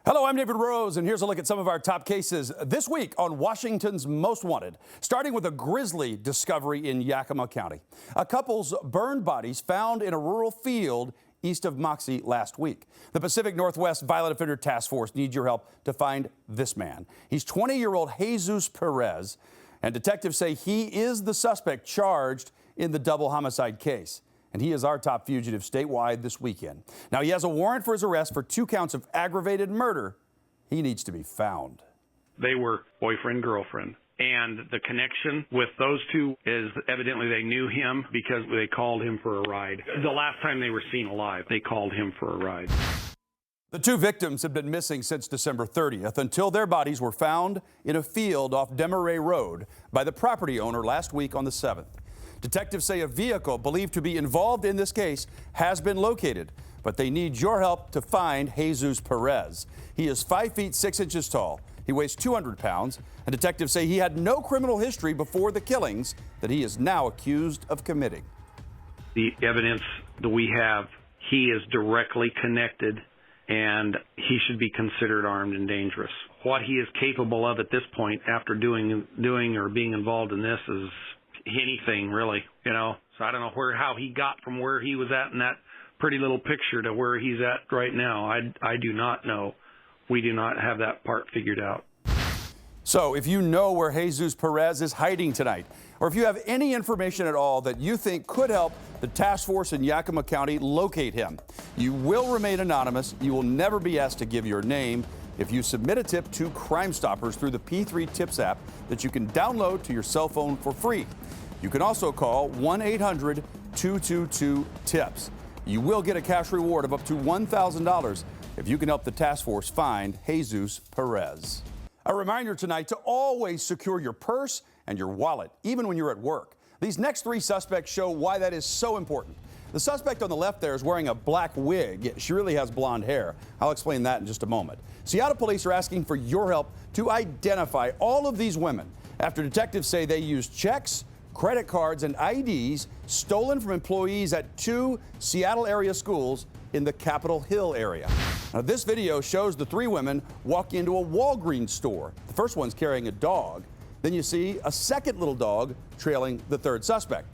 Hello, I'm David Rose, and here's a look at some of our top cases this week on Washington's Most Wanted, starting with a grisly discovery in Yakima County. A couple's burned bodies found in a rural field east of Moxie last week. The Pacific Northwest Violent Offender Task Force needs your help to find this man. He's 20-year-old Jesus Perez, and detectives say he is the suspect charged in the double homicide case. And he is our top fugitive statewide this weekend. Now, he has a warrant for his arrest for 2 counts of aggravated murder. He needs to be found. They were boyfriend, girlfriend. And the connection with those two is evidently they knew him because they called him for a ride. The last time they were seen alive, they called him for a ride. The 2 victims have been missing since December 30th until their bodies were found in a field off Desmarais Road by the property owner last week on the 7th. Detectives say a vehicle believed to be involved in this case has been located, but they need your help to find Jesus Perez. He is 5 feet 6 inches tall. He weighs 200 pounds, and detectives say he had no criminal history before the killings that he is now accused of committing. The evidence that we have, he is directly connected, and he should be considered armed and dangerous. What he is capable of at this point after doing or being involved in this is anything, really, you know. So I don't know how he got from where he was at in that pretty little picture to where he's at right now. I do not know. We do not have that part figured out. So if you know where Jesus Perez is hiding tonight, or if you have any information at all that you think could help the task force in Yakima County locate him, you will remain anonymous. You will never be asked to give your name if you submit a tip to Crime Stoppers through the P3 Tips app that you can download to your cell phone for free. You can also call 1-800-222-TIPS. You will get a cash reward of up to $1,000 if you can help the task force find Jesus Perez. A reminder tonight to always secure your purse and your wallet, even when you're at work. These next 3 suspects show why that is so important. The suspect on the left there is wearing a black wig. She really has blonde hair. I'll explain that in just a moment. Seattle police are asking for your help to identify all of these women after detectives say they used checks, credit cards, and IDs stolen from employees at 2 Seattle area schools in the Capitol Hill area. Now, this video shows the 3 women walk into a Walgreens store. The first one's carrying a dog. Then you see a second little dog trailing the 3rd suspect.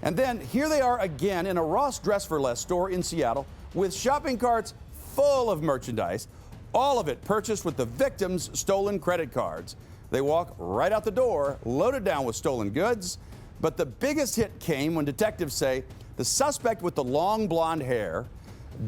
And then here they are again in a Ross Dress for Less store in Seattle with shopping carts full of merchandise, all of it purchased with the victims' stolen credit cards. They walk right out the door, loaded down with stolen goods. But the biggest hit came when detectives say the suspect with the long blonde hair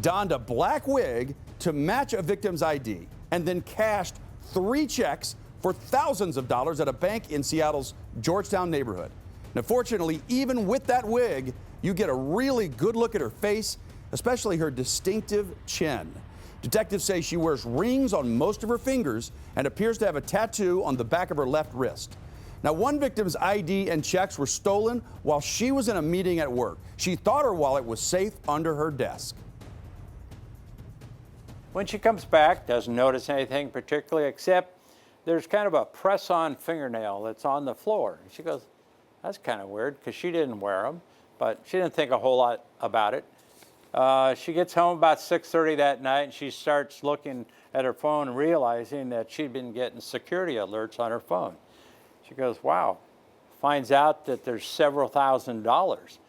donned a black wig to match a victim's ID and then cashed 3 checks for thousands of dollars at a bank in Seattle's Georgetown neighborhood. Now, fortunately, even with that wig, you get a really good look at her face, especially her distinctive chin. Detectives say she wears rings on most of her fingers and appears to have a tattoo on the back of her left wrist. Now, one victim's ID and checks were stolen while she was in a meeting at work. She thought her wallet was safe under her desk. When she comes back, doesn't notice anything particularly except there's kind of a press-on fingernail that's on the floor. She goes, that's kind of weird, because she didn't wear them, but she didn't think a whole lot about it. She gets home about 6:30 that night, and she starts looking at her phone and realizing that she'd been getting security alerts on her phone. She goes, wow, finds out that there's several $1,000s.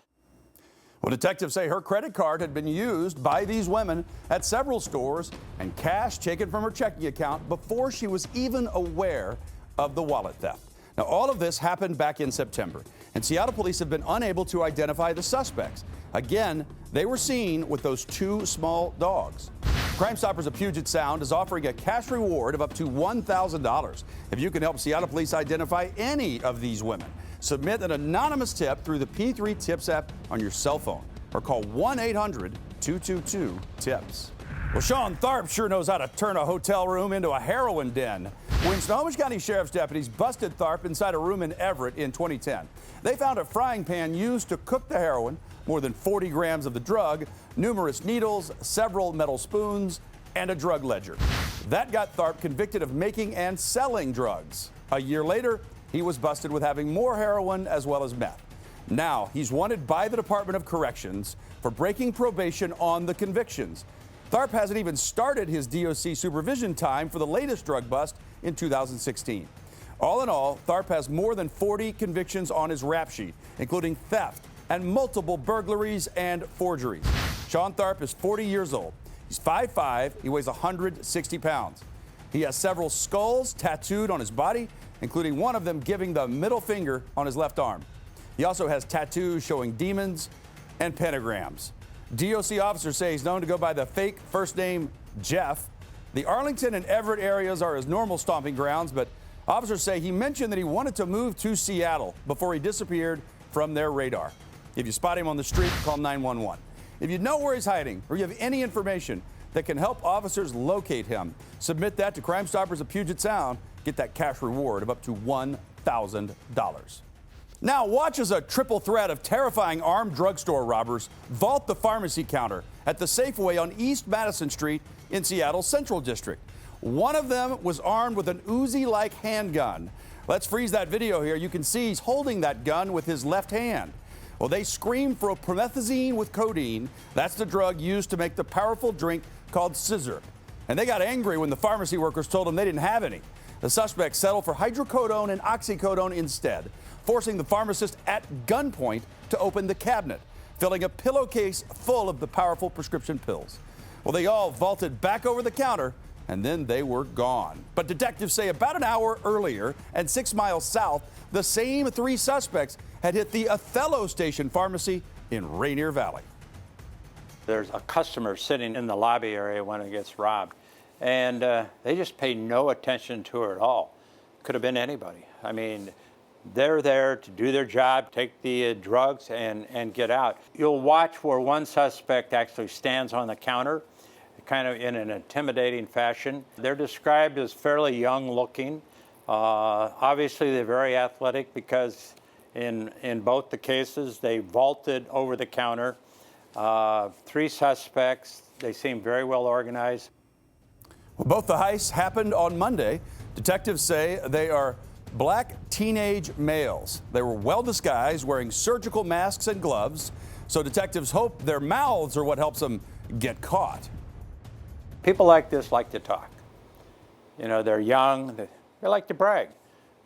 Well, detectives say her credit card had been used by these women at several stores and cash taken from her checking account before she was even aware of the wallet theft. Now, all of this happened back in September, and Seattle police have been unable to identify the suspects. Again, they were seen with those 2 small dogs. Crime Stoppers of Puget Sound is offering a cash reward of up to $1,000 if you can help Seattle police identify any of these women. Submit an anonymous tip through the P3 Tips app on your cell phone or call 1-800-222-TIPS. Well, Shawn Tharp sure knows how to turn a hotel room into a heroin den. When Snohomish County Sheriff's deputies busted Tharp inside a room in Everett in 2010, they found a frying pan used to cook the heroin, more than 40 grams of the drug, numerous needles, several metal spoons, and a drug ledger. That got Tharp convicted of making and selling drugs. A year later, he was busted with having more heroin as well as meth. Now, he's wanted by the Department of Corrections for breaking probation on the convictions. Tharp hasn't even started his DOC supervision time for the latest drug bust in 2016. All in all, Tharp has more than 40 convictions on his rap sheet, including theft and multiple burglaries and forgeries. Shawn Tharp is 40 years old. He's 5'5", he weighs 160 pounds. He has several skulls tattooed on his body, including one of them giving the middle finger on his left arm. He also has tattoos showing demons and pentagrams. DOC officers say he's known to go by the fake first name Jeff. The Arlington and Everett areas are his normal stomping grounds, but officers say he mentioned that he wanted to move to Seattle before he disappeared from their radar. If you spot him on the street, call 911. If you know where he's hiding or you have any information that can help officers locate him, submit that to Crime Stoppers of Puget Sound. Get that cash reward of up to $1,000. Now watch as a triple threat of terrifying armed drugstore robbers vault the pharmacy counter at the Safeway on East Madison Street in Seattle's Central District. One of them was armed with an Uzi-like handgun. Let's freeze that video here. You can see he's holding that gun with his left hand. Well, they screamed for promethazine with codeine. That's the drug used to make the powerful drink called scissor. And they got angry when the pharmacy workers told them they didn't have any. The suspects settled for hydrocodone and oxycodone instead, forcing the pharmacist at gunpoint to open the cabinet, filling a pillowcase full of the powerful prescription pills. Well, they all vaulted back over the counter, and then they were gone. But detectives say about an hour earlier and 6 miles south, the same three suspects had hit the Othello Station Pharmacy in Rainier Valley. There's a customer sitting in the lobby area when it gets robbed, and they just pay no attention to her at all. Could have been anybody. I mean, they're there to do their job, take the drugs, and get out. You'll watch where one suspect actually stands on the counter, kind of in an intimidating fashion. They're described as fairly young looking. Obviously, they're very athletic because in both the cases, they vaulted over the counter. Three suspects. They seem very well organized. Well, both the heists happened on Monday. Detectives say they are black teenage males. They were well disguised, wearing surgical masks and gloves. So detectives hope their mouths are what helps them get caught. People like this like to talk. You know, they're young. They like to brag.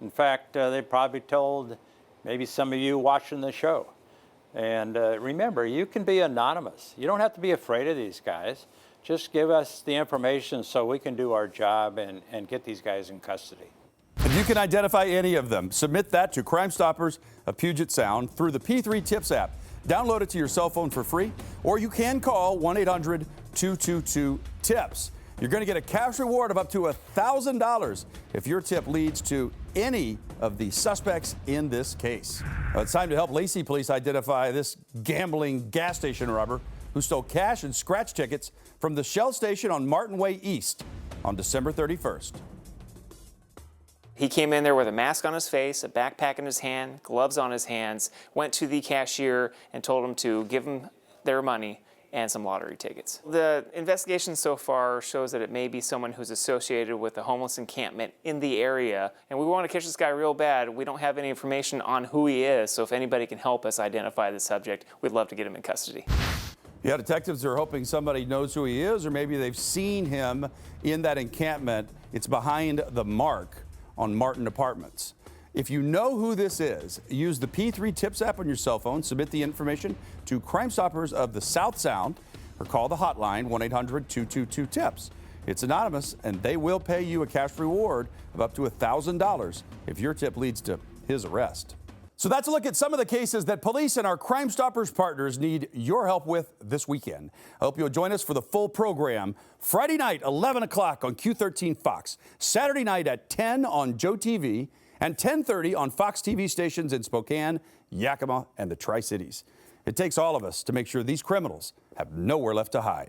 In fact, they probably told maybe some of you watching the show. And remember, you can be anonymous. You don't have to be afraid of these guys. Just give us the information so we can do our job and get these guys in custody. If you can identify any of them, submit that to Crime Stoppers of Puget Sound through the P3 Tips app. Download it to your cell phone for free, or you can call 1-800-222-TIPS. You're going to get a cash reward of up to $1,000 if your tip leads to any of the suspects in this case. It's time to help Lacey police identify this gambling gas station robber who stole cash and scratch tickets from the Shell station on Martin Way East on December 31st. He came in there with a mask on his face, a backpack in his hand, gloves on his hands, went to the cashier and told him to give him their money and some lottery tickets. The investigation so far shows that it may be someone who's associated with a homeless encampment in the area, and we want to catch this guy real bad. We don't have any information on who he is, so if anybody can help us identify the subject, we'd love to get him in custody. Yeah, detectives are hoping somebody knows who he is, or maybe they've seen him in that encampment. It's behind the Mark on Martin Apartments. If you know who this is, use the P3 Tips app on your cell phone, submit the information to Crime Stoppers of the South Sound, or call the hotline 1-800-222-TIPS. It's anonymous, and they will pay you a cash reward of up to $1,000 if your tip leads to his arrest. So that's a look at some of the cases that police and our Crime Stoppers partners need your help with this weekend. I hope you'll join us for the full program Friday night, 11 o'clock on Q13 Fox, Saturday night at 10 on Joe TV, and 10:30 on Fox TV stations in Spokane, Yakima, and the Tri-Cities. It takes all of us to make sure these criminals have nowhere left to hide.